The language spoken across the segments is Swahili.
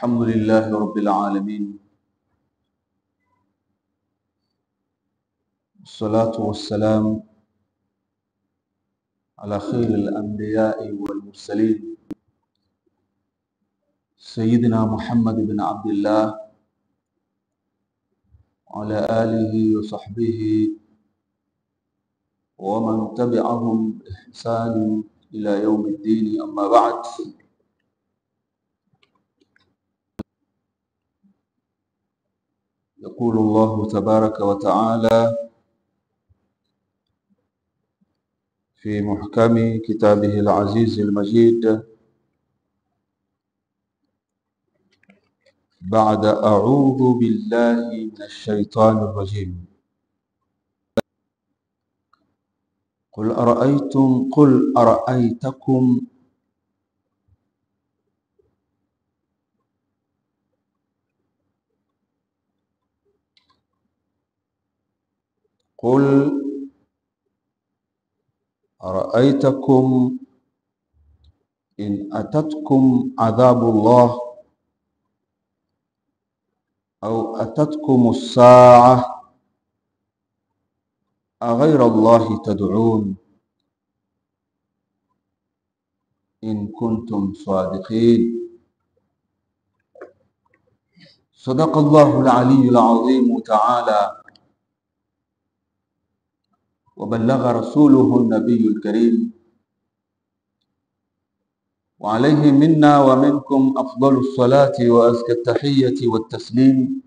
الحمد لله رب العالمين، والصلاة والسلام على خير الأنبياء والمرسلين سيدنا محمد بن عبد الله وعلى آله وصحبه ومن تبعهم بإحسان إلى يوم الدين. أما بعد، يقول الله تبارك وتعالى في محكم كتابه العزيز المجيد بعد أعوذ بالله من الشيطان الرجيم: قل أرأيتكم قل أرأيتكم إن أتتكم عذاب الله أو أتتكم الساعة أغير الله تدعون إن كنتم صادقين. صدق الله العلي العظيم تعالى، وبلغ رسوله النبي الكريم، وعليه منا ومنكم أفضل الصلاة وأزكى التحية والتسليم.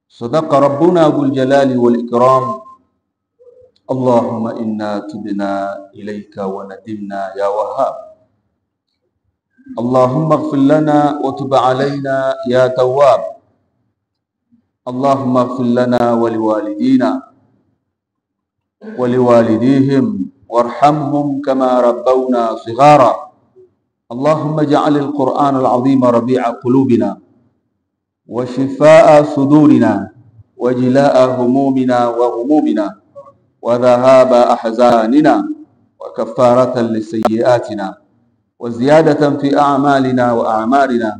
صدق ربنا ذو الجلال والإكرام: اللهم إنا تبنا إليك وندمنا يا وهاب. اللهم اغفر لنا وتب علينا يا تواب. اللهم اغفر لنا ولوالدينا ولوالديهم وارحمهم كما ربونا صغارا. اللهم اجعل القرآن العظيم ربيع قلوبنا وشفاء صدورنا وجلاء همومنا وغمومنا وذهاب أحزاننا وكفارة لسيئاتنا وزيادة في أعمالنا وأعمارنا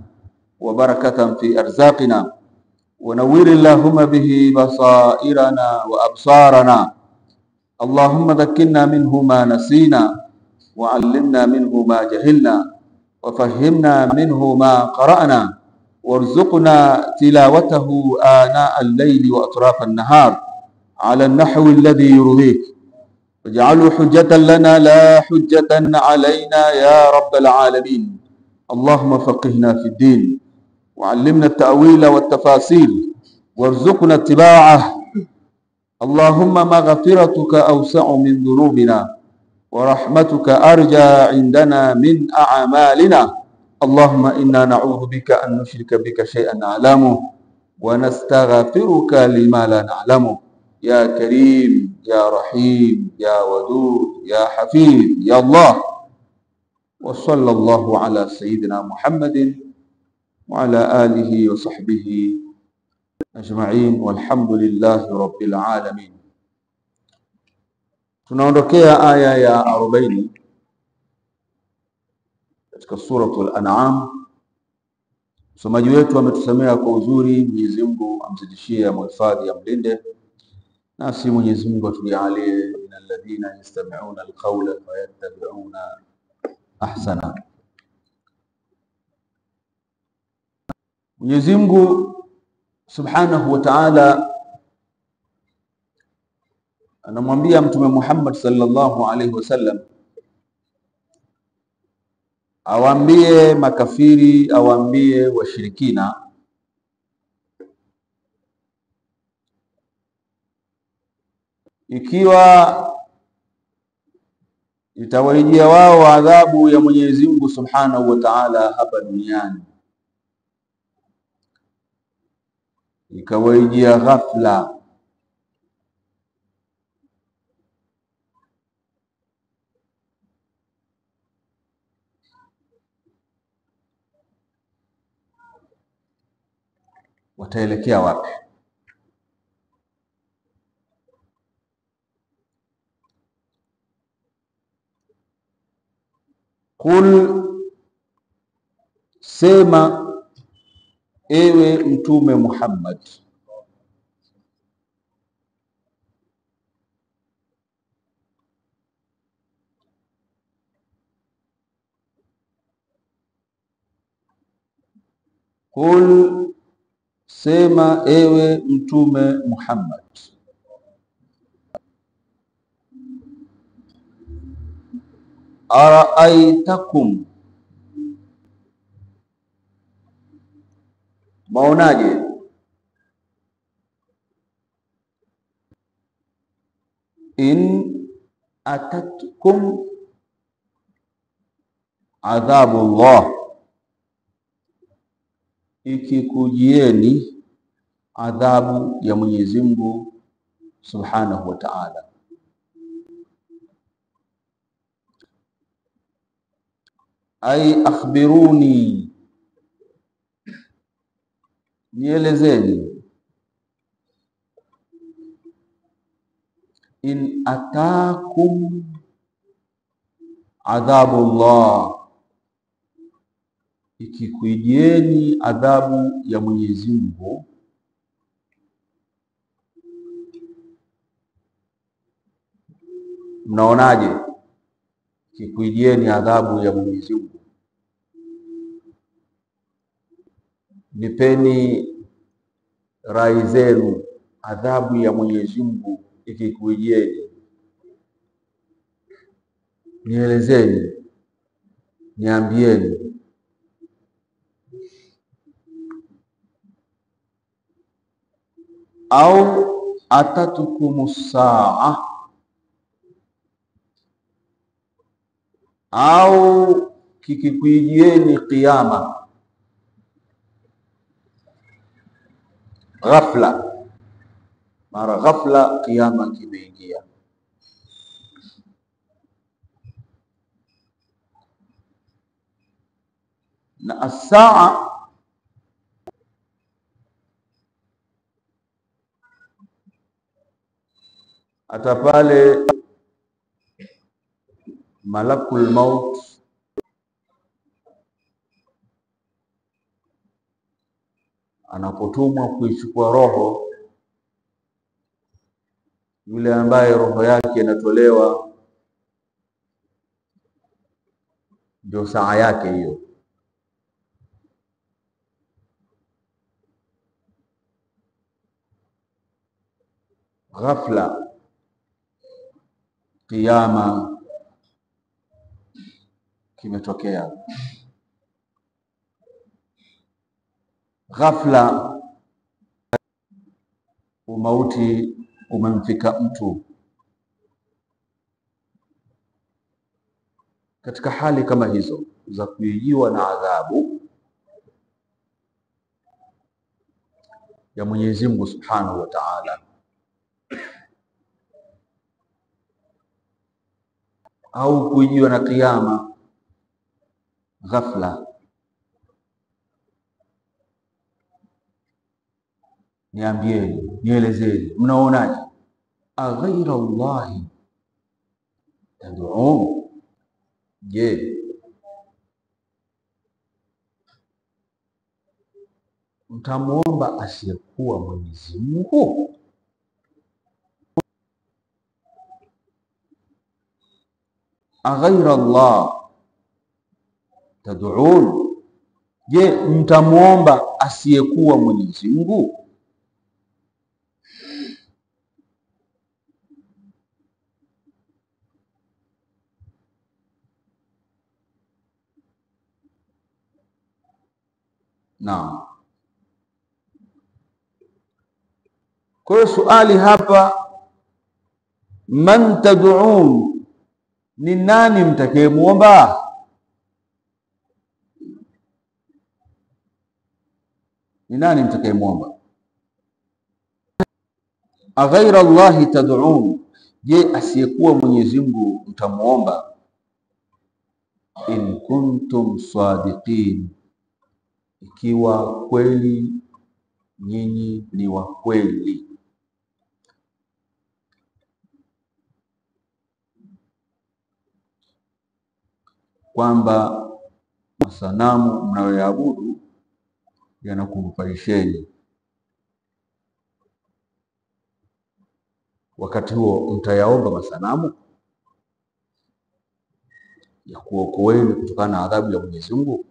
وبركة في أرزاقنا، ونور اللهم به بصائرنا وأبصارنا. اللهم ذكرنا منه ما نسينا، وعلمنا منه ما جهلنا، وفهمنا منه ما قرأنا، وارزقنا تلاوته آناء الليل وأطراف النهار على النحو الذي يرضيك، واجعله حجة لنا لا حجة علينا يا رب العالمين. اللهم فقهنا في الدين، وعلمنا التأويل والتفاسير، وارزقنا اتباعه. اللهم مغفرتك أوسع من ذنوبنا، ورحمتك أرجى عندنا من أعمالنا. اللهم إنا نعوذ بك أن نشرك بك شيئا نعلمه، ونستغفرك لما لا نعلمه. يا كريم يا رحيم يا ودود يا حفيظ يا الله. وصلى الله على سيدنا محمد وعلى آله وصحبه أجمعين، والحمد لله رب العالمين. Tunaondokea aya ya 40 katika suratul An'am. Msomaji wetu ametusemea kwa uzuri. Mwenyezi Mungu amzidishie, amhifadhi, amlinde, nasi Mwenyezi Mungu atujalie min alladhina yastami'una alqawla fayattabi'una ahsana. Mwenyezi Mungu Subhanahu wa Ta'ala anamwambia Mtume Muhammad sallallahu alaihi wasallam awaambie makafiri, awaambie washirikina, ikiwa itawaijia wao adhabu ya Mwenyezi Mungu Subhanahu wa Ta'ala hapa duniani, ikawaijia ghafla, wataelekea wapi? Qul, sema ewe Mtume Muhammad, qul, sema ewe Mtume Muhammad, araaitakum, maonaje, in atatkum adhabullah, ikikujieni adhabu ya Mwenyezi Mungu Subhanahu wa Ta'ala. Ai akhbiruni, nielezeni, in atakum adhabullah, ikikujieni adhabu ya Mwenyezi Mungu, mnaonaje? Ikikujieni adhabu ya Mwenyezi Mungu, nipeni rai zenu. Adhabu ya Mwenyezi Mungu ikikujieni, nielezeni, niambieni. Au atatukumus saa, au kikikujieni kiyama ghafla, mara ghafla kiyama kimeingia. Na as-saa hata pale malakul maut anapotumwa kuichukua roho yule ambaye roho yake inatolewa, ndio saa yake hiyo. Ghafla kiyama kimetokea, ghafla umauti umemfika mtu. Katika hali kama hizo za kuijiwa na adhabu ya Mwenyezi Mungu Subhanahu wa Ta'ala, au kuijiwa na kiyama ghafla, niambieni, nielezeni, mnaonaje? Aghaira Allahi tad'un, je, mtamuomba asiyekuwa Mwenyezi Mungu? Aghaira Allah tad'un, je, mtamuomba asiyekuwa Mwenyezi Mungu? Naam. Kwa hiyo suali hapa, man tad'un, ni nani mtakayemuomba? Ni nani mtakayemuomba? Aghaira Allahi tad'un, je, asiyekuwa Mwenyezi Mungu mtamuomba? In kuntum sadiqin, ikiwa kweli nyinyi ni wa kweli. Kwamba masanamu mnayoyaabudu yanakunufaisheni. Wakati huo mtayaomba masanamu ya kuokoeni kutokana na adhabu ya Mwenyezi Mungu,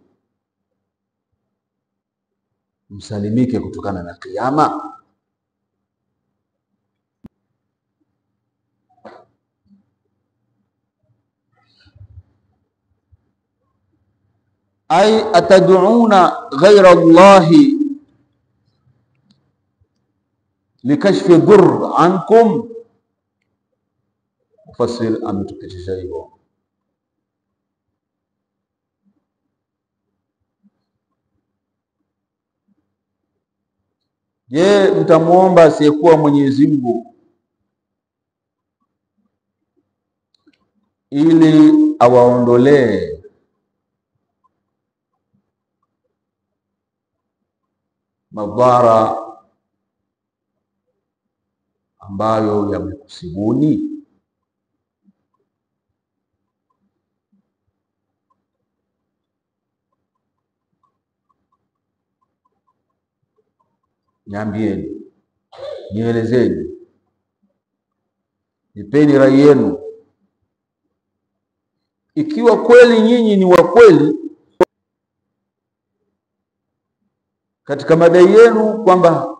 msalimike kutokana na kiyama? Ay atad'una ghayra Allahi likashfi dhurr ankum. Mufassir ametupitisha hivyo. Je, mtamuomba asiyekuwa Mwenyezi Mungu ili awaondolee madhara ambayo yamekusibuni? Niambieni, nielezeni, nipeni rai yenu. Ikiwa kweli nyinyi ni wa kweli katika madai yenu kwamba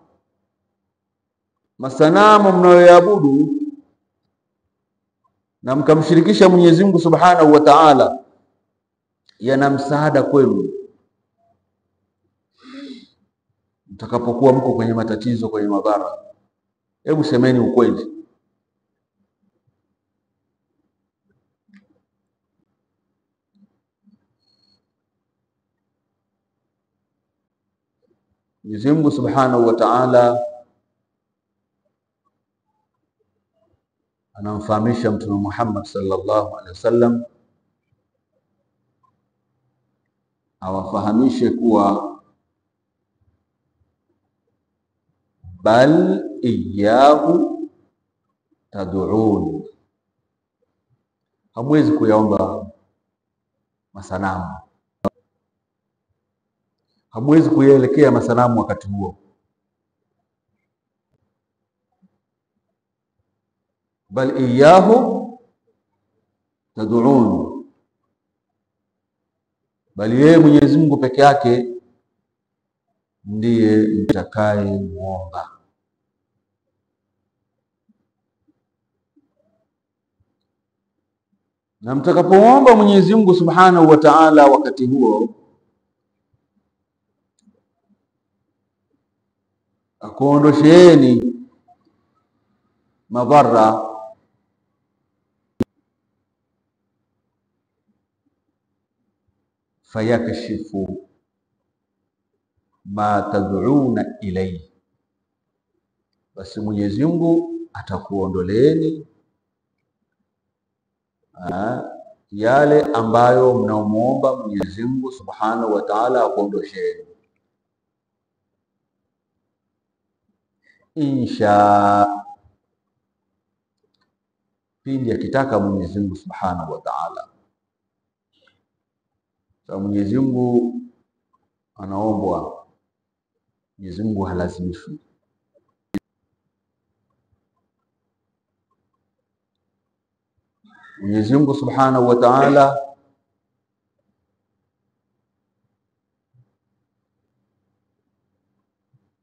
masanamu mnayoyaabudu na mkamshirikisha Mwenyezi Mungu Subhanahu wa Ta'ala yana msaada kwenu mtakapokuwa mko kwenye matatizo, kwenye madhara, hebu semeni ukweli. Mwenyezi Mungu Subhanahu wa Ta'ala anamfahamisha Mtume Muhammad sallallahu alaihi wasallam awafahamishe kuwa bal iyyahu tad'un, hamwezi kuyaomba masanamu, hamwezi kuyaelekea masanamu wakati huo. Bal iyyahu tad'un, bali yeye Mwenyezi Mungu peke yake ndiye mtakaye muomba. Na mtakapoomba Mwenyezi Mungu Subhanahu wa Ta'ala wakati huo akuondosheeni madhara, fayakshifu ma tad'una ilayhi, basi Mwenyezi Mungu atakuondoleeni yale ambayo mnamuomba Mwenyezi Mungu Subhanahu wa Ta'ala akuondosheni, insha, pindi akitaka Mwenyezi Mungu Subhanahu wa Ta'ala. Kwa Mwenyezi Mungu anaombwa, Mwenyezi Mungu halazimishwi. Mwenyezi Mungu Subhanahu wa Ta'ala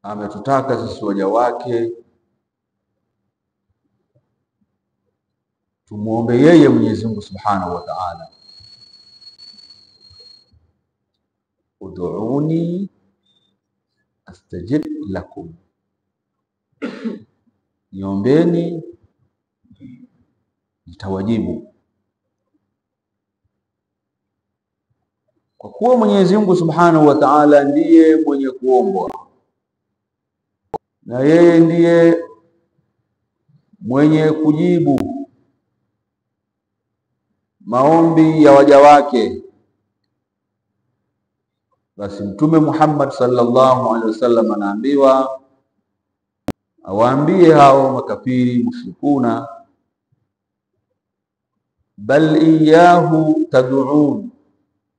ametutaka sisi waja wake tumuombe yeye Mwenyezi Mungu Subhanahu wa Ta'ala, ud'uni astajib lakum, niombeni nitawajibu. Kwa kuwa Mwenyezi Mungu Subhanahu wa Ta'ala ndiye mwenye kuombwa na yeye ndiye mwenye kujibu maombi ya waja wake, basi Mtume Muhammad sallallahu alaihi wasallam anaambiwa awaambie hao makafiri mushrikuna, bal iyyahu tad'un,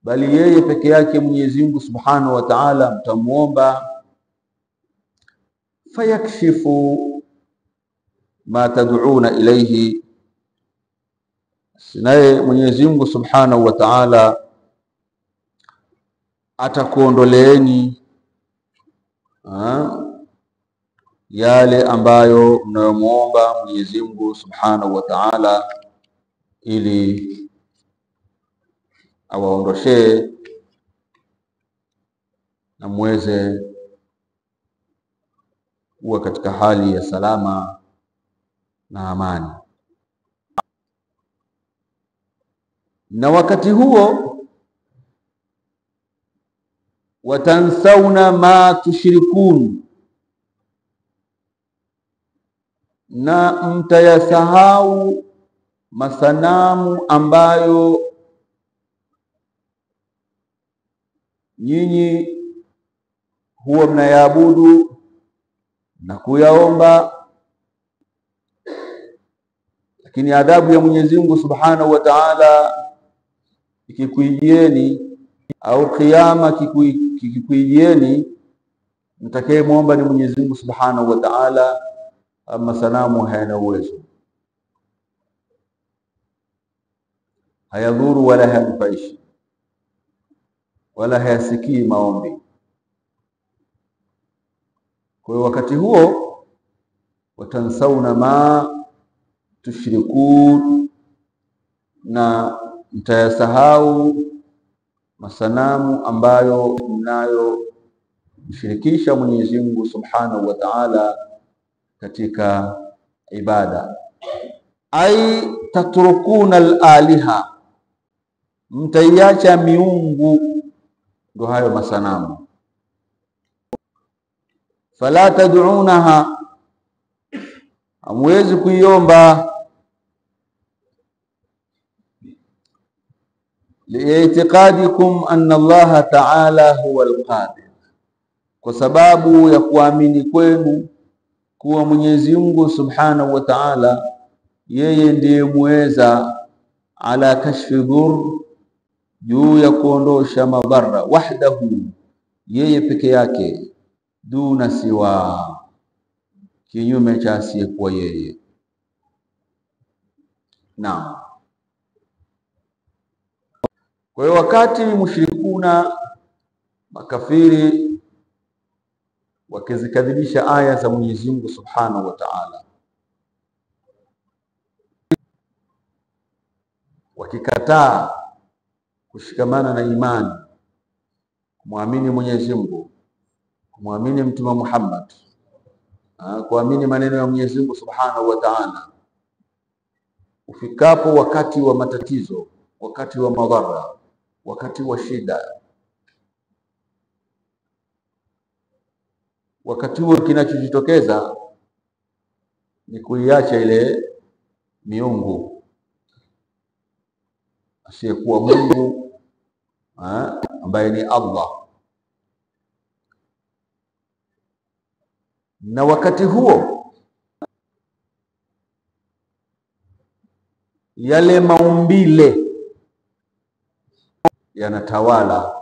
bali yeye peke yake Mwenyezi Mungu Subhanahu wa Ta'ala mtamuomba, fayakshifu ma tad'una ilayhi, naye Mwenyezi Mungu Subhanahu wa Ta'ala atakuondoleeni yale ambayo mnayomuomba Mwenyezi Mungu Subhanahu wa Ta'ala ili awaondoshee na muweze kuwa katika hali ya salama na amani. Na wakati huo watansauna ma tushrikun, na mtayasahau masanamu ambayo nyinyi huwa mnayaabudu na kuyaomba, lakini adhabu ya Mwenyezi Mungu Subhanahu wa Ta'ala ikikuijieni au kiyama kikikuijieni, mtakayemwomba ni Mwenyezi Mungu Subhanahu wa Ta'ala, ama sanamu hayana uwezo, hayadhuru wala hayanufaishi wala hayasikii maombi. Kwa hiyo wakati huo watansauna ma tushrikun, na mtayasahau masanamu ambayo mnayo mshirikisha Mwenyezi Mungu Subhanahu wa Ta'ala katika ibada. Ai tatrukuna al-aliha, mtaiacha miungu, ndio hayo masanamu. Fala tad'unaha, hamwezi kuiomba, li'itiqadikum anna Allah Ta'ala huwa al-qadir, kwa sababu ya kuamini kwenu kuwa Mwenyezi Mungu Subhanahu wa Ta'ala yeye ndiye muweza, ala kashfi dhur, juu ya kuondosha madhara, wahdahu, yeye peke yake, duna siwa, kinyume cha asiyekuwa yeye. Naam. Kwa hiyo wakati mushrikuna makafiri wakizikadhibisha aya za Mwenyezi Mungu Subhanahu wa Ta'ala, wakikataa kushikamana na imani, kumwamini Mwenyezi Mungu, kumwamini Mtume Muhammad, kuamini maneno ya Mwenyezi Mungu Subhanahu wa Ta'ala, ufikapo wakati wa matatizo, wakati wa madhara, wakati wa shida, wakati huo kinachojitokeza ni kuiacha ile miungu asiyekuwa Mungu ambaye ni Allah. Na wakati huo yale maumbile yanatawala.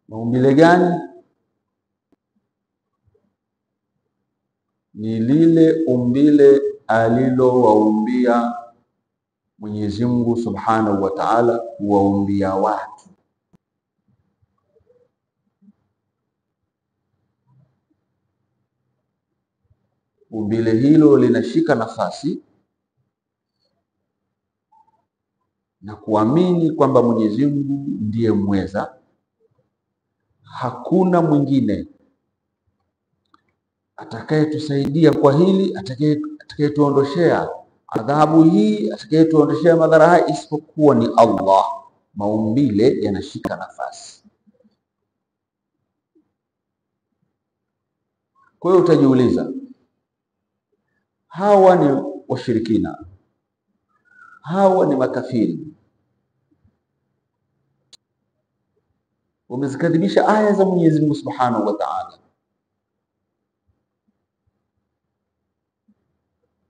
Maumbile gani? Ni lile umbile alilowaumbia Mwenyezi Mungu Subhanahu wa Ta'ala kuwaumbia watu. Umbile hilo linashika nafasi na kuamini kwamba Mwenyezi Mungu ndiye mweza, hakuna mwingine atakayetusaidia kwa hili, atakayetuondoshea adhabu hii, atakayetuondoshea madhara haya, isipokuwa ni Allah. Maumbile yanashika nafasi. Kwa hiyo utajiuliza, hawa ni washirikina, hawa ni makafiri, wamezikadhibisha aya za Mwenyezi Mungu Subhanahu wa Ta'ala.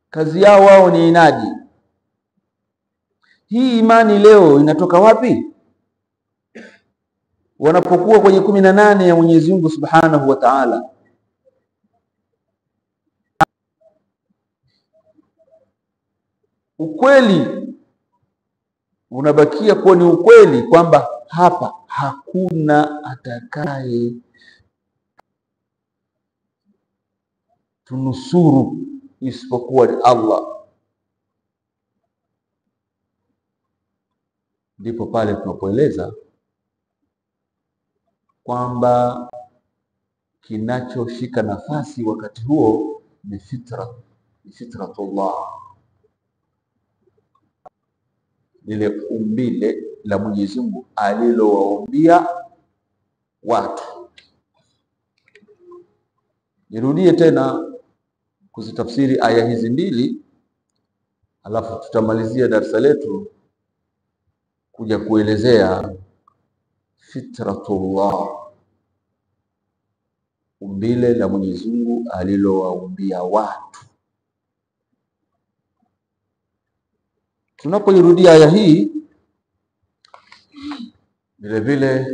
Kazi yao wao ni inadi, Hii imani leo inatoka wapi? Wanapokuwa kwenye 18 ya Mwenyezi Mungu Subhanahu wa Ta'ala, ukweli unabakia kuwa ni ukweli kwamba hapa hakuna atakaye tunusuru isipokuwa ni Allah. Ndipo pale tunapoeleza kwamba kinachoshika nafasi wakati huo ni fitratullah, lile umbile la Mwenyezi Mungu alilowaumbia watu. Nirudie tena kuzitafsiri aya hizi mbili, alafu tutamalizia darasa letu kuja kuelezea fitratullah, umbile la Mwenyezi Mungu alilowaumbia watu. Tunapoirudia aya hii, vile vile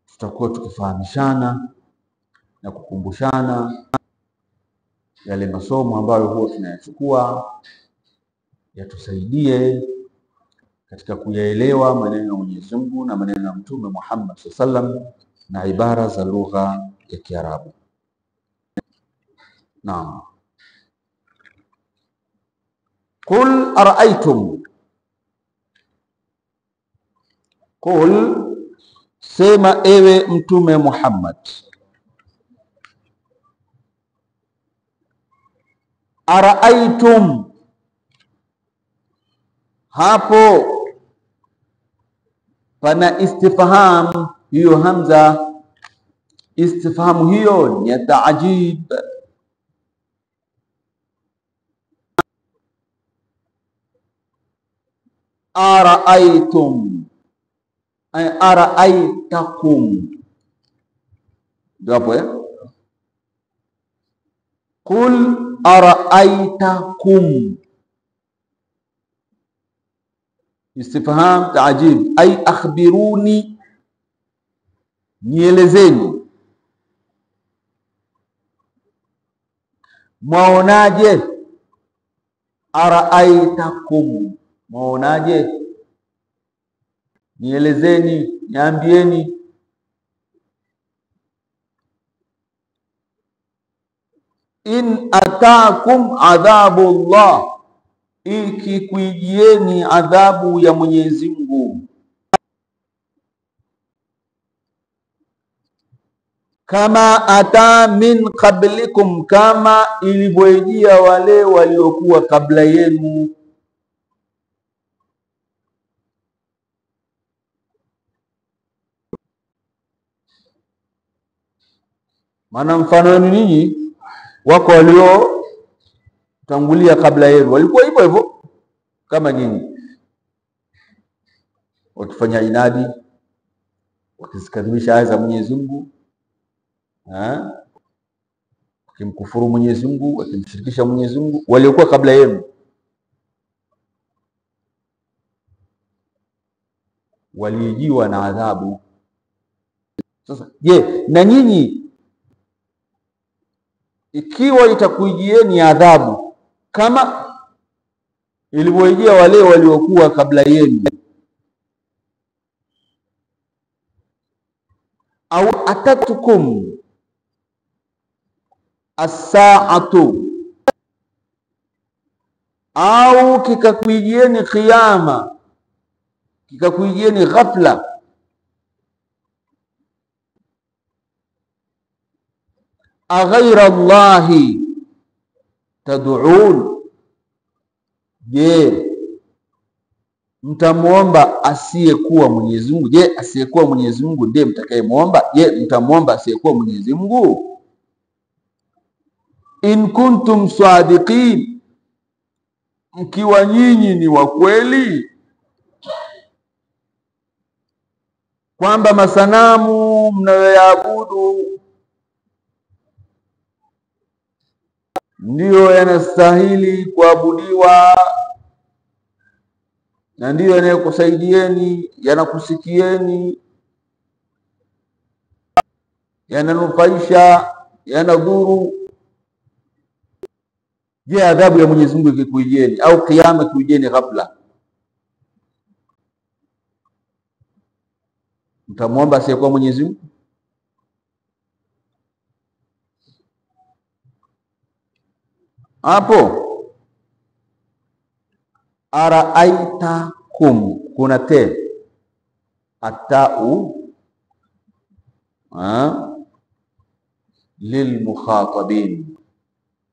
tutakuwa tukifahamishana na kukumbushana yale masomo ambayo huwa tunayachukua yatusaidie katika kuyaelewa maneno ya Mwenyezi Mungu na maneno ya Mtume Muhammad SAW na ibara za lugha ya Kiarabu. Naam. Qul ara'aytum, qul, sema ewe Mtume Muhammad, ara'aytum, hapo pana istifham. Hiyo hamza istifhamu hiyo ni ya taajib. Ara'aytum ay ara'aytakum, japo qul ara'aytakum, istifham taajib, ay akhbiruni, nielezeni, mwaonaje? Ara'aytakum, mwaonaje? Nielezeni, niambieni. In ataakum adhabullah, ikikuijieni adhabu ya Mwenyezi Mungu, kama ata min qablikum, kama ilivyoijia wale waliokuwa kabla yenu. Maana mfano wenu ninyi, wako walio tangulia kabla yenu walikuwa hivyo hivyo kama nyinyi, wakifanya inadi, wakisikadhibisha aya za Mwenyezi Mungu, wakimkufuru Mwenyezi Mungu, wakimshirikisha Mwenyezi Mungu, waliokuwa kabla yenu walijiwa na adhabu. Sasa je, na nyinyi ikiwa itakuijieni adhabu kama ilivyoijia wale waliokuwa kabla yenu, au atatukum as-sa'atu, au kikakuijieni kiyama, kikakuijieni ghafla, aghaira Allahi tad'un, je, mtamuomba asiyekuwa Mwenyezi Mungu? Je, asiyekuwa Mwenyezi Mungu ndiye mtakayemuomba? Je, mtamuomba asiyekuwa Mwenyezi Mungu? In kuntum sadiqin, mkiwa nyinyi ni wa kweli kwamba masanamu mnayoyaabudu ndiyo yanastahili kuabudiwa na ndiyo yanayokusaidieni, yanakusikieni, yananufaisha, yanadhuru. Je, adhabu ya Mwenyezi Mungu ikikuijieni au kiyama ikikuijieni ghafla, mtamwomba asiyekuwa Mwenyezi Mungu? Hapo araaitakum kuna te atau lilmukhatabin,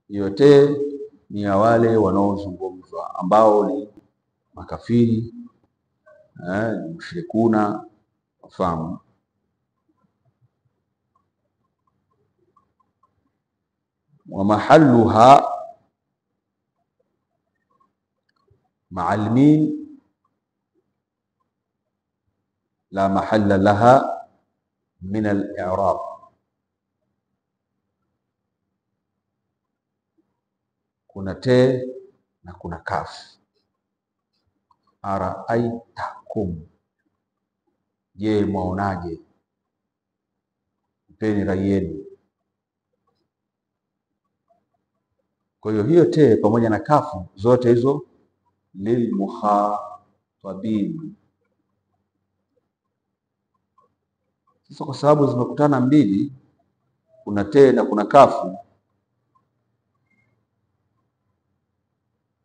yote ni ya wale wanaozungumzwa ambao ni makafiri, ni mushrikuna, wafahamu. Wa mahalluha ma'al mim la mahalla laha min al-i'rab. Kuna te na kuna kaf. Araaitakum, je, mwaonaje? Mpeni rai yenu. Kwa hiyo te pamoja na kafu zote hizo lilmukhatabin. Sasa kwa sababu zimekutana mbili, kuna te na kuna kafu,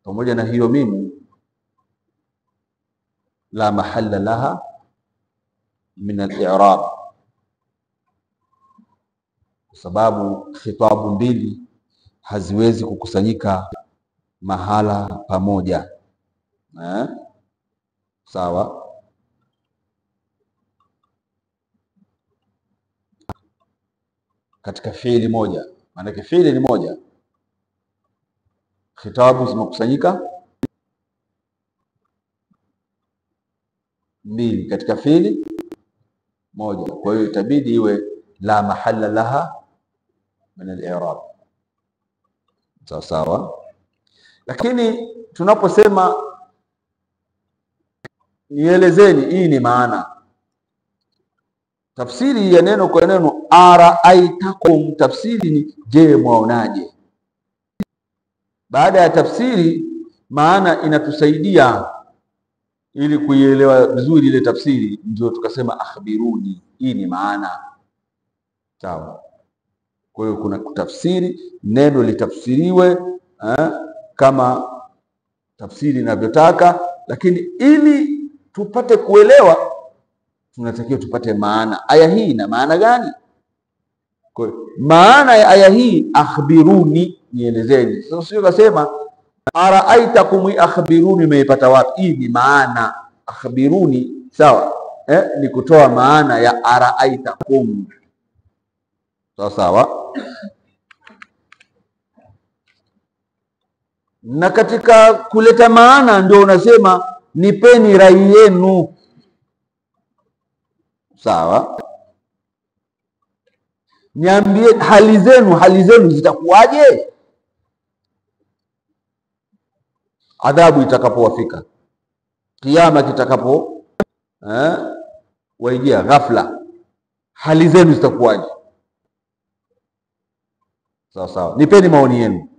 pamoja na hiyo mimu, la mahalla laha min al-i'rab, kwa sababu khitabu mbili haziwezi kukusanyika mahala pamoja. Sawa. Katika fiili moja, maana fiili ni moja, khitabu zimekusanyika mbili katika fiili moja, kwa hiyo itabidi iwe la mahalla laha min al-i'rab. Sawa sawa. Lakini tunaposema nielezeni, hii ni maana. Tafsiri ya neno kwa neno araaitakum, tafsiri ni je, mwaonaje. Baada ya tafsiri, maana inatusaidia ili kuielewa vizuri ile tafsiri, ndio tukasema akhbiruni. Hii ni maana. Sawa. Kwa hiyo kuna kutafsiri, neno litafsiriwe kama tafsiri inavyotaka, lakini ili tupate kuelewa tunatakiwa tupate maana. Aya hii ina maana gani? Kwa hiyo maana ya aya hii akhbiruni, nielezeni. Sasa sio kasema araaitakum, akhbiruni umeipata wapi? Hii ni maana akhbiruni, sawa, ni kutoa maana ya araaitakum. Sawa sawa. Na katika kuleta maana ndio unasema nipeni rai yenu. Sawa. Niambie hali zenu zitakuwaje adhabu itakapowafika, kiyama kitakapo waijia ghafla, hali zenu zitakuwaje? Sawa sawa, nipeni maoni yenu.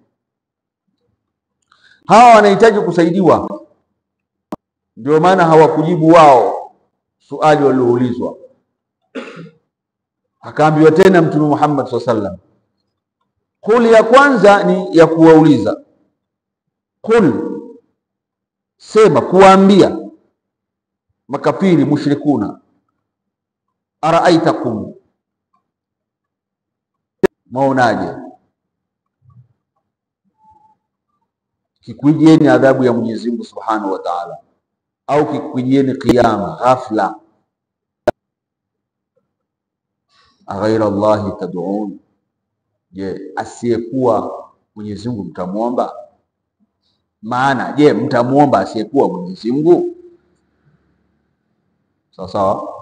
Hawa wanahitaji kusaidiwa, ndio maana hawakujibu wao swali walioulizwa. Akaambiwa tena Mtume Muhammad SAW, qul, ya kwanza ni ya kuwauliza, qul, sema, kuwaambia makafiri mushrikuna, araaitakum, maonaje kikuijieni adhabu ya Mwenyezi Mungu Subhanahu wa Ta'ala, au kikuijieni kiyama ghafla, aghaira Allahi tad'un, je, asiyekuwa Mwenyezi Mungu mtamwomba? Maana je, mtamwomba asiyekuwa Mwenyezi Mungu? Sawa sawa.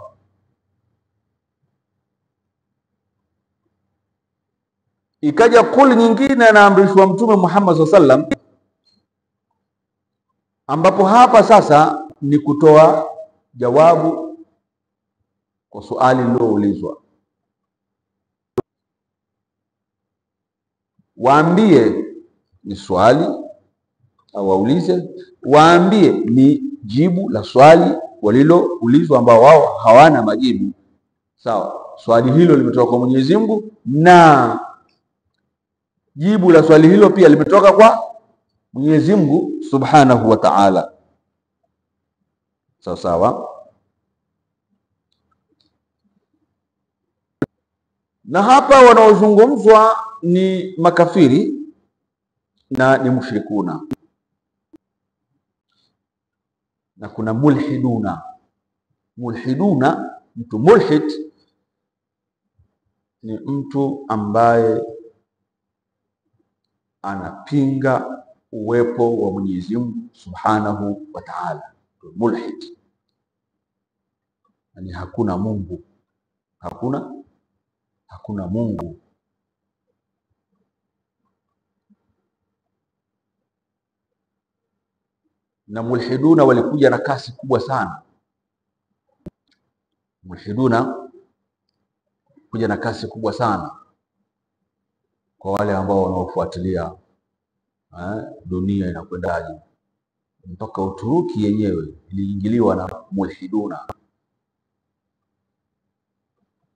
Ikaja kul nyingine anaamrishwa Mtume Muhammad SAW, ambapo hapa sasa ni kutoa jawabu kwa swali liloulizwa. Waambie ni swali, au waulize waambie ni jibu la swali waliloulizwa, ambao wao hawana majibu. Sawa, swali hilo limetoka kwa Mwenyezi Mungu na jibu la swali hilo pia limetoka kwa Mwenyezi Mungu Subhanahu wa Ta'ala. Sawa sawa. Na hapa wanaozungumzwa ni makafiri na ni mushrikuna, na kuna mulhiduna. Mulhiduna, mtu mulhid ni mtu ambaye anapinga uwepo wa Mwenyezi Mungu Subhanahu wa Ta'ala. Mulhid yani hakuna Mungu, hakuna Mungu. Na mulhiduna walikuja na kasi kubwa sana. Mulhiduna kuja na kasi kubwa sana kwa wale ambao wanaofuatilia dunia inakwendaje. Mpaka Uturuki yenyewe iliingiliwa na mulhiduna,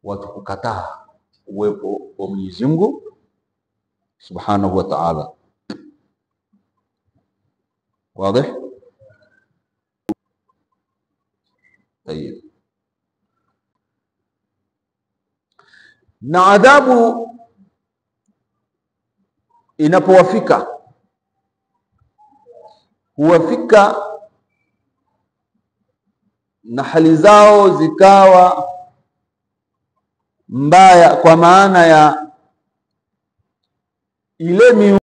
watu kukataa uwepo wa Mwenyezi Mungu Subhanahu wa Ta'ala. Wazi? Tayeb. Na adhabu inapowafika huwafika na hali zao zikawa mbaya, kwa maana ya ile